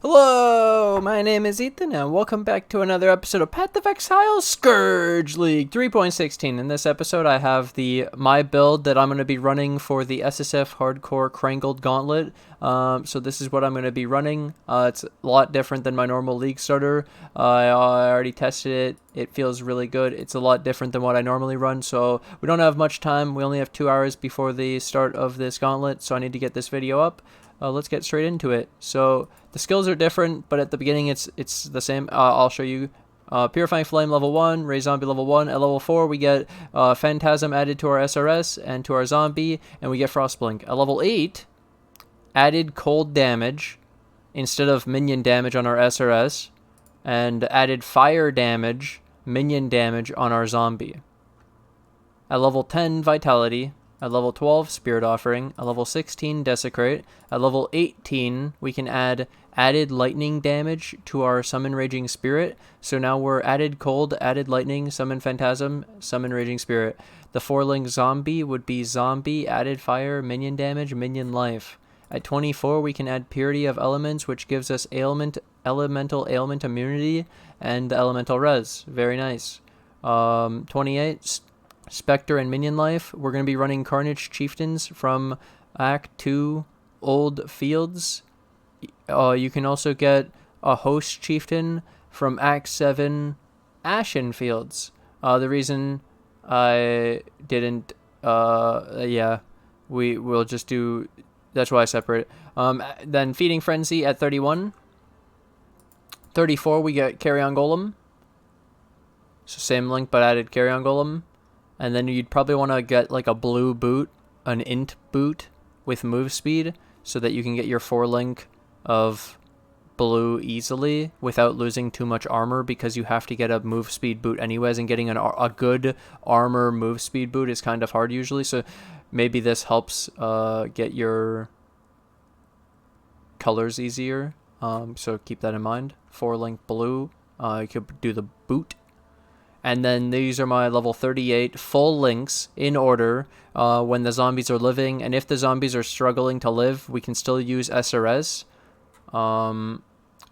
Hello, my name is Ethan, and welcome back to another episode of Path of Exile Scourge League 3.16. In this episode, I have my build that I'm going to be running for the SSF Hardcore Krangled Gauntlet. So this is what I'm going to be running. It's a lot different than my normal League starter. I already tested it. It feels really good. It's a lot different than what I normally run, so we don't have much time. We only have 2 hours before the start of this gauntlet, so I need to get this video up. Let's get straight into it. So the skills are different, but at the beginning it's the same. I'll show you. Purifying Flame level 1, Raise Zombie level 1. At level 4 we get Phantasm added to our SRS and to our Zombie, and we get Frostblink. At level 8, added cold damage instead of minion damage on our SRS, and added fire damage, minion damage on our Zombie. At level 10, Vitality. At level 12, Spirit Offering. At level 16, Desecrate. At level 18, we can add added lightning damage to our Summon Raging Spirit. So now we're added Cold, added Lightning, Summon Phantasm, Summon Raging Spirit. The 4-link Zombie would be Zombie, added Fire, Minion Damage, Minion Life. At 24, we can add Purity of Elements, which gives us Elemental Ailment Immunity and Elemental Res. Very nice. 28, Spectre and Minion Life. We're going to be running Carnage Chieftains from Act 2 Old Fields. You can also get a Host Chieftain from Act 7 Ashen Fields. The reason I didn't, we'll just do, that's why I separate it. Then Feeding Frenzy at 31. 34, we get Carrion Golem. So same link, but added Carrion Golem. And then you'd probably want to get like a blue boot, an int boot with move speed, so that you can get your 4-link of blue easily without losing too much armor, because you have to get a move speed boot anyways, and getting a good armor move speed boot is kind of hard usually. So maybe this helps get your colors easier. So keep that in mind. 4-link blue. You could do the boot. And then these are my level 38 full links in order when the zombies are living. And if the zombies are struggling to live, we can still use SRS.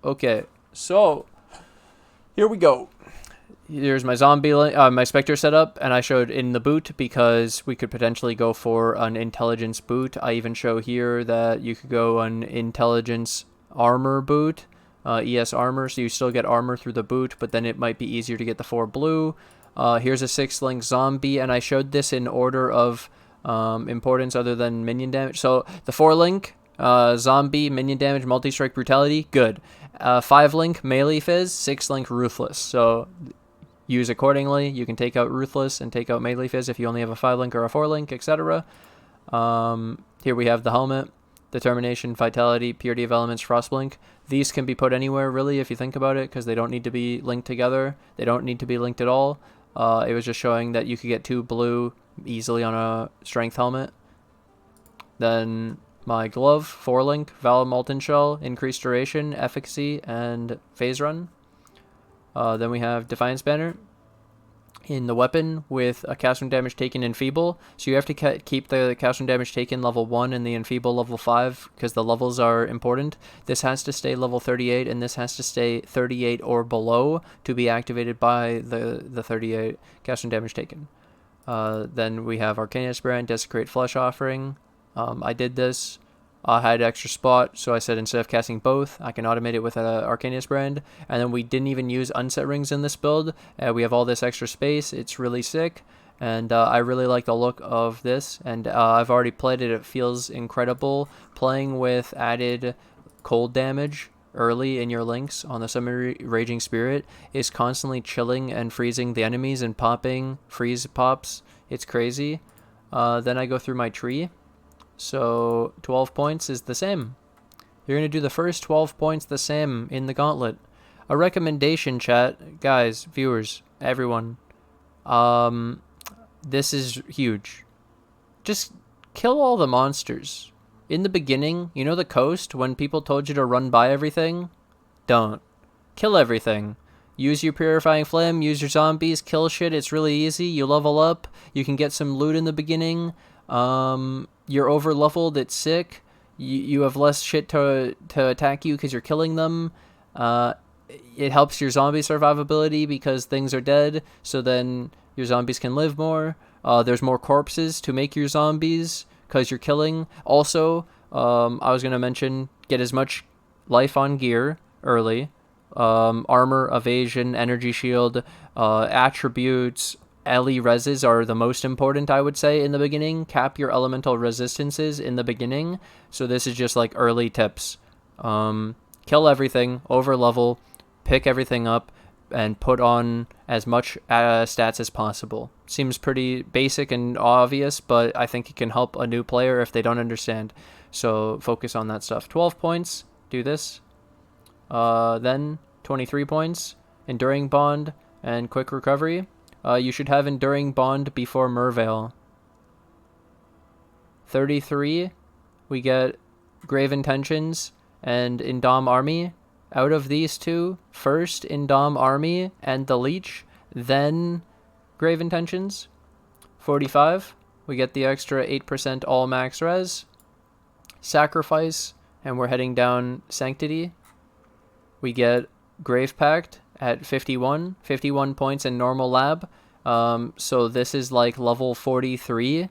Okay, so here we go. Here's my zombie, my Spectre setup, and I showed in the boot because we could potentially go for an intelligence boot. I even show here that you could go an intelligence armor boot. ES armor, so you still get armor through the boot, but then it might be easier to get the 4 blue. Here's a 6-link zombie, and I showed this in order of importance other than minion damage. So the 4-link zombie, minion damage, multi-strike, brutality, good. 5-link melee phys, 6-link ruthless. So use accordingly. You can take out ruthless and take out melee phys if you only have a 5-link or a 4-link, etc. Here we have the helmet. Determination, Vitality, Purity of Elements, Frostblink. These can be put anywhere, really, if you think about it, because they don't need to be linked together. They don't need to be linked at all. It was just showing that you could get 2 blue easily on a strength helmet. Then my glove, 4-link, Valor Molten Shell, increased duration, efficacy, and phase run. Then we have Defiance Banner in the weapon with a cast from damage taken enfeeble. So you have to keep the cast from damage taken level 1 and the enfeeble level 5 because the levels are important. This has to stay level 38 and this has to stay 38 or below to be activated by the 38 cast from damage taken. Then we have Arcanius Brand, Desecrate Flesh Offering. I did this. I had extra spot, so I said instead of casting both, I can automate it with an Arcanius Brand. And then we didn't even use Unset Rings in this build. We have all this extra space. It's really sick, and I really like the look of this. And I've already played it. It feels incredible. Playing with added cold damage early in your links on the Summon Raging Spirit is constantly chilling and freezing the enemies and popping freeze pops. It's crazy. Then I go through my tree. So 12 points is the same. You're going to do the first 12 points the same in the gauntlet. A recommendation, chat, guys, viewers, everyone. This is huge. Just kill all the monsters. In the beginning, you know the coast, when people told you to run by everything? Don't. Kill everything. Use your Purifying Flame, use your zombies, kill shit, it's really easy. You level up, you can get some loot in the beginning. You're over leveled, it's sick. you have less shit to attack you because you're killing them. It helps your zombie survivability because things are dead, so then your zombies can live more. There's more corpses to make your zombies because you're killing. Also, I was going to mention, get as much life on gear early. Armor, evasion, energy shield, attributes, ele reses are the most important, I would say, in the beginning. Cap your elemental resistances in the beginning. So this is just like early tips. Kill everything, over level, pick everything up, and put on as much stats as possible. Seems pretty basic and obvious, but I think it can help a new player if they don't understand. So focus on that stuff. 12 points, do this. Then 23 points, Enduring Bond, and Quick Recovery. You should have Enduring Bond before Merveil. 33, we get Grave Intentions and Indom Army. Out of these two, first Indom Army and the Leech, then Grave Intentions. 45, we get the extra 8% all max res. Sacrifice, and we're heading down Sanctity. We get Grave Pact at 51 points in normal lab. So this is like level 43.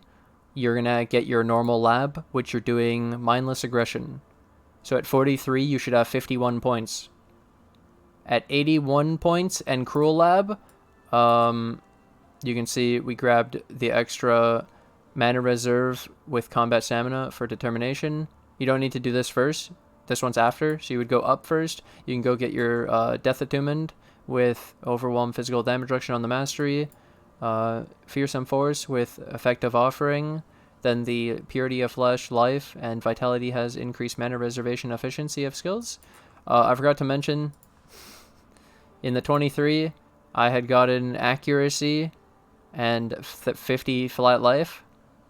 You're gonna get your normal lab, which you're doing Mindless Aggression. So at 43, you should have 51 points. At 81 points and Cruel Lab, you can see we grabbed the extra mana reserve with combat stamina for determination. You don't need to do this first. This one's after, so you would go up first. You can go get your Death Attunement with Overwhelm Physical Damage Reduction on the Mastery, Fearsome Force with Effective Offering, then the Purity of Flesh, Life, and Vitality has increased mana reservation efficiency of skills. I forgot to mention, in the 23, I had gotten Accuracy and 50 Flat Life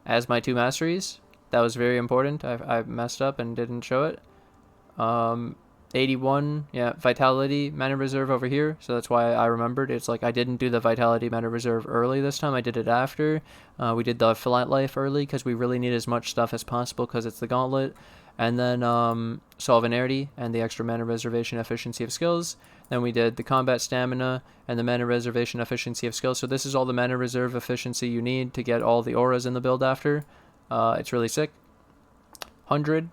as my two masteries. That was very important. I messed up and didn't show it. 81, yeah, Vitality mana reserve over here, so that's why I remembered. It's like I didn't do the Vitality mana reserve early this time, I did it after. We did the Flat Life early because we really need as much stuff as possible because it's the Gauntlet. And then Solvenarity and the extra mana reservation efficiency of skills. Then we did the Combat Stamina and the mana reservation efficiency of skills. So this is all the mana reserve efficiency you need to get all the auras in the build after. It's really sick. 100.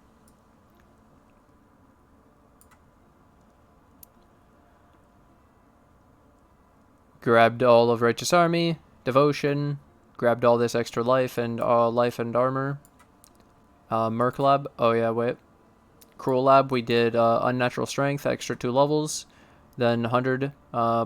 Grabbed all of Righteous Army, Devotion, grabbed all this extra life and armor. Merc Lab, oh yeah, wait. Cruel Lab, we did Unnatural Strength, extra 2 levels. Then 100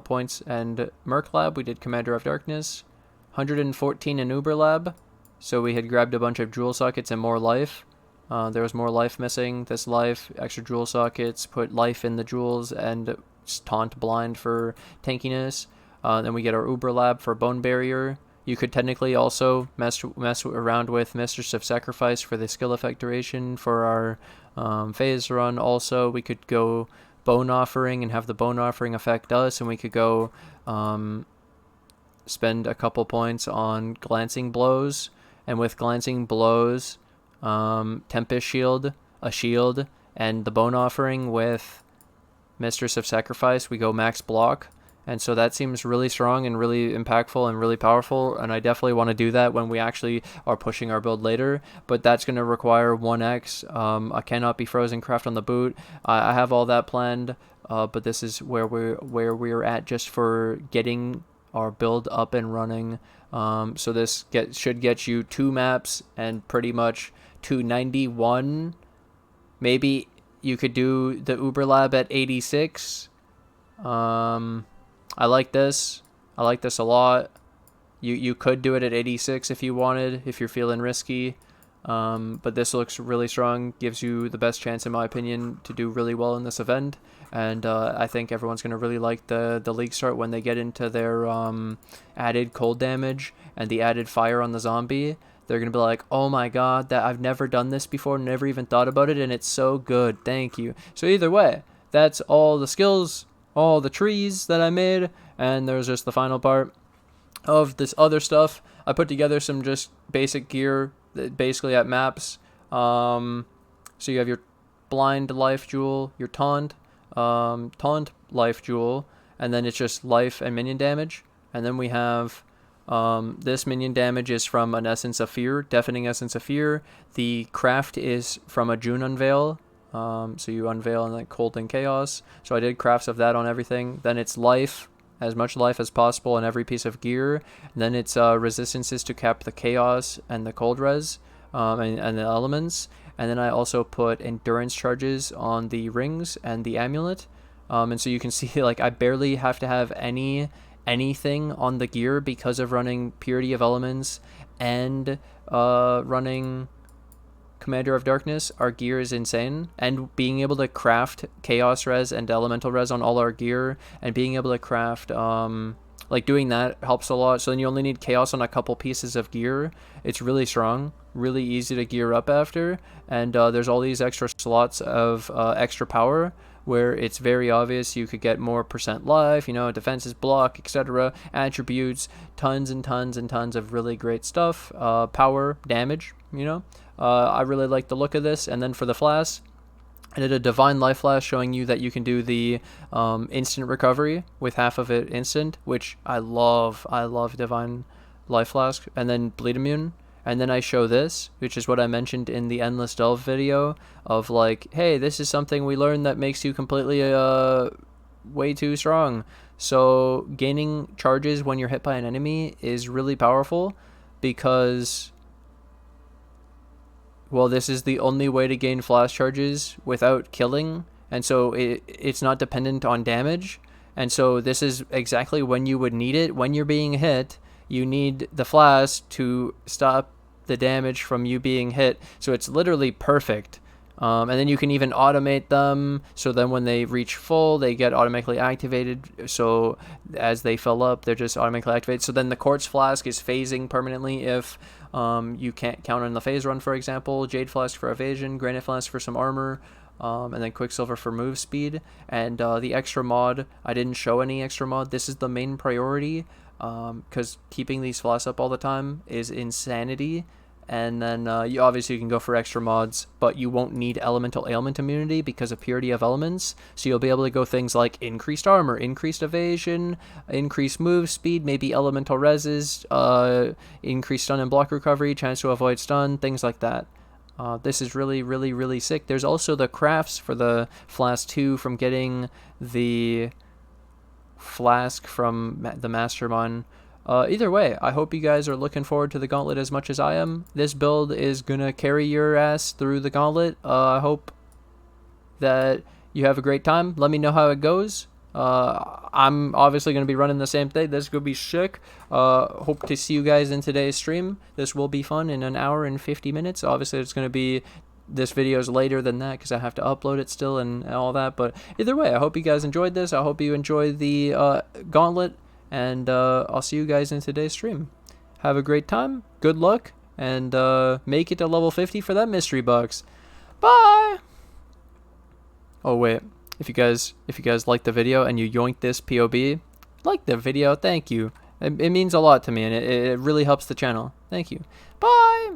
points and Merc Lab, we did Commander of Darkness. 114 in Uber Lab, so we had grabbed a bunch of Jewel Sockets and more life. There was more life missing. This life, extra Jewel Sockets, put life in the jewels and taunt blind for tankiness. Then we get our Uber Lab for Bone Barrier. You could technically also mess around with Mistress of Sacrifice for the skill effect duration. For our phase run also, we could go Bone Offering and have the Bone Offering affect us, and we could go spend a couple points on Glancing Blows. And with Glancing Blows, Tempest Shield, a shield, and the Bone Offering with Mistress of Sacrifice, we go max block. And so that seems really strong and really impactful and really powerful, and I definitely want to do that when we actually are pushing our build later, but that's going to require 1x. I cannot be Frozen Craft on the boot. I have all that planned, but this is where we're at just for getting our build up and running. So this should get you 2 maps and pretty much 291. Maybe you could do the Uber Lab at 86. I like this. I like this a lot. You could do it at 86 if you wanted, if you're feeling risky. But this looks really strong, gives you the best chance, in my opinion, to do really well in this event. And I think everyone's going to really like the league start when they get into their added cold damage and the added fire on the zombie. They're going to be like, oh my god, that I've never done this before, never even thought about it, and it's so good, thank you. So either way, that's all the skills, all the trees that I made, and there's just the final part of this other stuff. I put together some just basic gear, basically at maps. So you have your blind life jewel, your taunt life jewel, and then it's just life and minion damage. And then we have this minion damage is from an Essence of Fear, Deafening Essence of Fear. The craft is from a June Unveil. So you unveil in like Cold and Chaos. So I did crafts of that on everything. Then it's life, as much life as possible in every piece of gear. And then it's resistances to cap the Chaos and the Cold Res, and the elements. And then I also put endurance charges on the rings and the amulet. And so you can see like I barely have to have anything on the gear because of running Purity of Elements and running Commander of Darkness. Our gear is insane, and being able to craft Chaos Res and Elemental Res on all our gear, and being able to craft like doing that helps a lot. So then you only need Chaos on a couple pieces of gear. It's really strong, really easy to gear up after, and there's all these extra slots of extra power where it's very obvious you could get more % life, you know, defenses, block, etc., attributes, tons and tons and tons of really great stuff, power, damage, you know. I really like the look of this. And then for the flask, I did a Divine Life Flask showing you that you can do the instant recovery with half of it instant, which I love Divine Life Flask. And then Bleed Immune. And then I show this, which is what I mentioned in the Endless Delve video, of like, hey, this is something we learned that makes you completely way too strong. So gaining charges when you're hit by an enemy is really powerful because, well, this is the only way to gain flash charges without killing, and so it's not dependent on damage. And so this is exactly when you would need it. When you're being hit, you need the flask to stop the damage from you being hit. So it's literally perfect. And then you can even automate them, so then when they reach full, they get automatically activated. So as they fill up, they're just automatically activated. So then the Quartz Flask is phasing permanently if you can't count on the phase run, for example. Jade Flask for evasion, Granite Flask for some armor, and then Quicksilver for move speed. And the extra mod, I didn't show any extra mod. This is the main priority, because keeping these flasks up all the time is insanity. And then you obviously can go for extra mods, but you won't need elemental ailment immunity because of Purity of Elements. So you'll be able to go things like increased armor, increased evasion, increased move speed, maybe elemental reses, increased stun and block recovery, chance to avoid stun, things like that. This is really, really, really sick. There's also the crafts for the Flask 2 from getting the flask from the Mastermind. Either way, I hope you guys are looking forward to the Gauntlet as much as I am. This build is gonna carry your ass through the Gauntlet. I hope that you have a great time. Let me know how it goes. I'm obviously going to be running the same thing. This is going to be sick. Hope to see you guys in today's stream. This will be fun in an hour and 50 minutes. Obviously, it's going to be... this video is later than that because I have to upload it still and all that. But either way, I hope you guys enjoyed this. I hope you enjoyed the Gauntlet. And I'll see you guys in today's stream. Have a great time. Good luck. And make it to level 50 for that mystery box. Bye! Oh, wait. If you guys like the video and you yoink this POB, like the video. Thank you. It means a lot to me, and it really helps the channel. Thank you. Bye!